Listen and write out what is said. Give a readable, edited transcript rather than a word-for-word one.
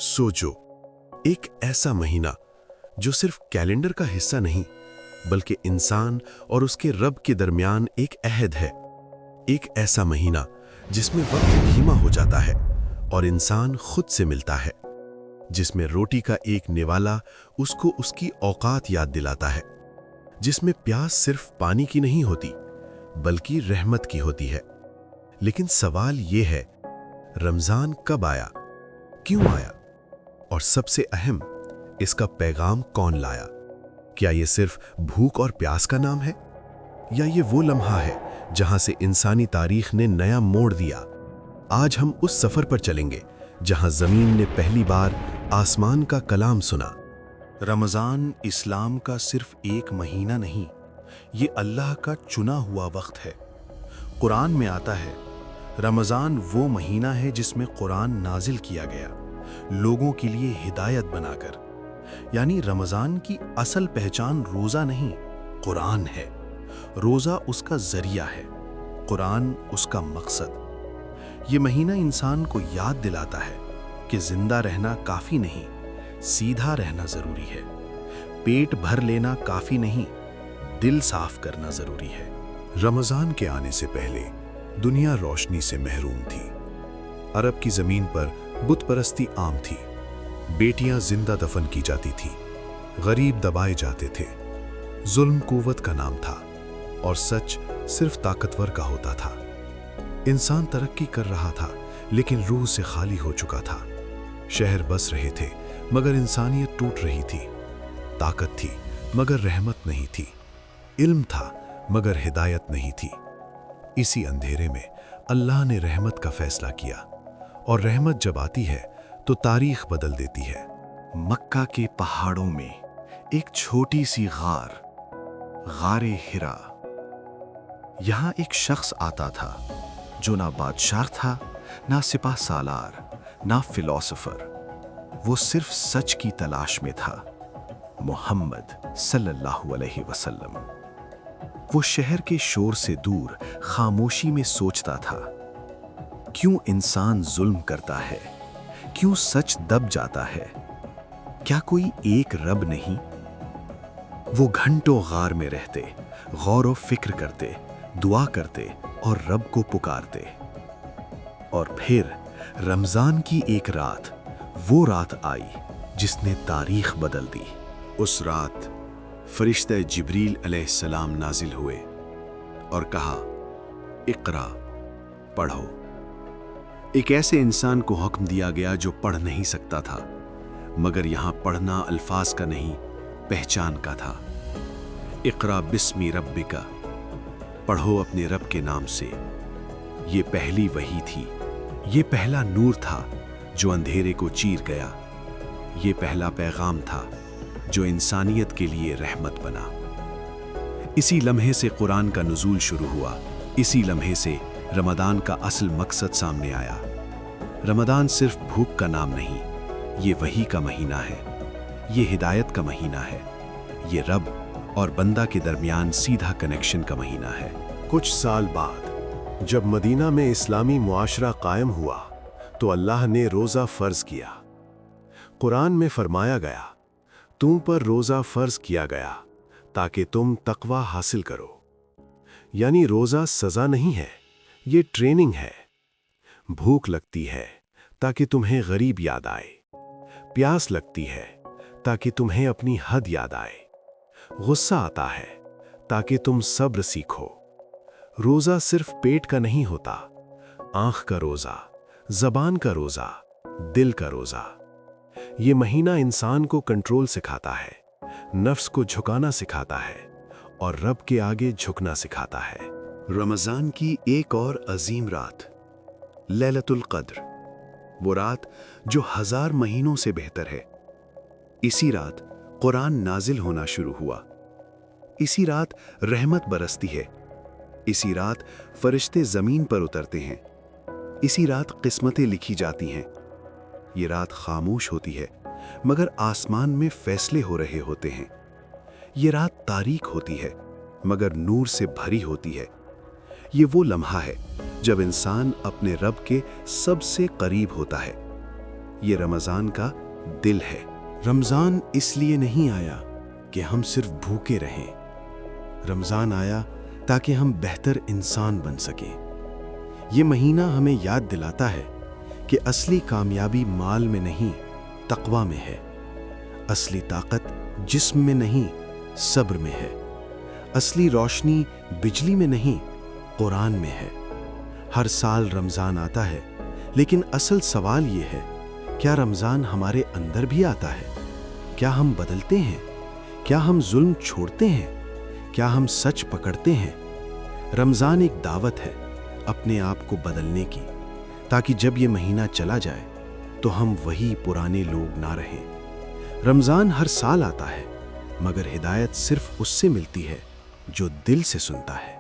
सोचो, एक ऐसा महीना जो सिर्फ कैलेंडर का हिस्सा नहीं बल्कि इंसान और उसके रब के दरमियान एक अहद है। एक ऐसा महीना जिसमें वक्त धीमा हो जाता है और इंसान खुद से मिलता है, जिसमें रोटी का एक निवाला उसको उसकी औकात याद दिलाता है, जिसमें प्यास सिर्फ पानी की नहीं होती बल्कि रहमत की होती है। लेकिन सवाल ये है, रमजान कब आया, क्यों आया और सबसे अहम, इसका पैगाम कौन लाया? क्या ये सिर्फ भूख और प्यास का नाम है या ये वो लम्हा है जहां से इंसानी तारीख ने नया मोड़ दिया? आज हम उस सफर पर चलेंगे जहां जमीन ने पहली बार आसमान का कलाम सुना। रमज़ान इस्लाम का सिर्फ एक महीना नहीं, ये अल्लाह का चुना हुआ वक्त है। कुरान में आता है, रमज़ान वो महीना है जिसमें कुरान नाजिल किया गया लोगों के लिए हिदायत बनाकर। यानी रमज़ान की असल पहचान रोज़ा नहीं, कुरान है। रोज़ा उसका जरिया है, कुरान उसका मकसद। ये महीना इंसान को याद दिलाता है कि जिंदा रहना काफ़ी नहीं, सीधा रहना ज़रूरी है। पेट भर लेना काफ़ी नहीं, दिल साफ करना ज़रूरी है। रमज़ान के आने से पहले दुनिया रोशनी से महरूम थी। अरब की ज़मीन पर बुत परस्ती आम थी। बेटियां जिंदा दफन की जाती थीं, गरीब दबाए जाते थे। जुल्म कुव्वत का नाम था और सच सिर्फ ताकतवर का होता था। इंसान तरक्की कर रहा था लेकिन रूह से खाली हो चुका था। शहर बस रहे थे मगर इंसानियत टूट रही थी। ताकत थी मगर रहमत नहीं थी। इल्म था मगर हिदायत नहीं थी। इसी अंधेरे में अल्लाह ने रहमत का फैसला किया, और रहमत जब आती है तो तारीख बदल देती है। मक्का के पहाड़ों में एक छोटी सी गारे हिरा। यहां एक शख्स आता था जो ना बादशाह था, ना सिपा सालार, ना फिलोसोफर। वो सिर्फ सच की तलाश में था, मोहम्मद सल्लल्लाहु अलैहि वसल्लम। वो शहर के शोर से दूर खामोशी में सोचता था, क्यों इंसान जुल्म करता है, क्यों सच दब जाता है, क्या कोई एक रब नहीं? वो घंटों गार में रहते, गौर व फिक्र करते, दुआ करते और रब को पुकारते। और फिर रमजान की एक रात, वो रात आई जिसने तारीख बदल दी। उस रात फरिश्ते जिब्रील अलैहिस्सलाम नाजिल हुए और कहा, इक़रा, पढ़ो। एक ऐसे इंसान को हुक्म दिया गया जो पढ़ नहीं सकता था, मगर यहां पढ़ना अल्फाज का नहीं, पहचान का था। इक़रा बिस्मि रब्बिका, पढ़ो अपने रब के नाम से। ये पहली वही थी, ये पहला नूर था जो अंधेरे को चीर गया। ये पहला पैगाम था जो इंसानियत के लिए रहमत बना। इसी लम्हे से कुरान का नुज़ूल शुरू हुआ। इसी लम्हे से रमदान का असल मकसद सामने आया। रमदान सिर्फ भूख का नाम नहीं, ये वही का महीना है, ये हिदायत का महीना है, ये रब और बंदा के दरमियान सीधा कनेक्शन का महीना है। कुछ साल बाद जब मदीना में इस्लामी मुआशरा कायम हुआ तो अल्लाह ने रोज़ा फ़र्ज़ किया। कुरान में फरमाया गया, तुम पर रोज़ा फ़र्ज़ किया गया ताकि तुम तक़वा हासिल करो। यानी रोज़ा सज़ा नहीं है, ये ट्रेनिंग है। भूख लगती है ताकि तुम्हें गरीब याद आए, प्यास लगती है ताकि तुम्हें अपनी हद याद आए, गुस्सा आता है ताकि तुम सब्र सीखो। रोज़ा सिर्फ पेट का नहीं होता, आँख का रोज़ा, ज़बान का रोज़ा, दिल का रोज़ा। ये महीना इंसान को कंट्रोल सिखाता है, नफ्स को झुकाना सिखाता है और रब के आगे झुकना सिखाता है। रमज़ान की एक और अजीम रात, लैलतुल क़द्र, वो रात जो 1000 महीनों से बेहतर है। इसी रात कुरान नाजिल होना शुरू हुआ। इसी रात रहमत बरसती है। इसी रात फरिश्ते ज़मीन पर उतरते हैं। इसी रात किस्मतें लिखी जाती हैं। ये रात खामोश होती है मगर आसमान में फैसले हो रहे होते हैं। ये रात तारीक होती है मगर नूर से भरी होती है। ये वो लम्हा है जब इंसान अपने रब के सबसे करीब होता है। یہ رمضان کا دل ہے۔ رمضان اس لیے نہیں آیا کہ ہم صرف بھوکے رہیں، رمضان آیا تاکہ ہم بہتر انسان بن سکیں۔ یہ مہینہ ہمیں یاد دلاتا ہے کہ اصلی کامیابی مال میں نہیں، تقوی میں ہے۔ اصلی طاقت جسم میں نہیں، صبر میں ہے۔ اصلی روشنی بجلی میں نہیں، قرآن میں ہے۔ ہر سال رمضان آتا ہے، لیکن اصل سوال یہ ہے، کیا رمضان ہمارے اندر بھی آتا ہے؟ کیا ہم بدلتے ہیں؟ کیا ہم ظلم چھوڑتے ہیں؟ کیا ہم سچ پکڑتے ہیں؟ رمضان ایک دعوت ہے اپنے آپ کو بدلنے کی، تاکہ جب یہ مہینہ چلا جائے تو ہم وہی پرانے لوگ نہ رہیں۔ رمضان ہر سال آتا ہے، مگر ہدایت صرف اس سے ملتی ہے جو دل سے سنتا ہے۔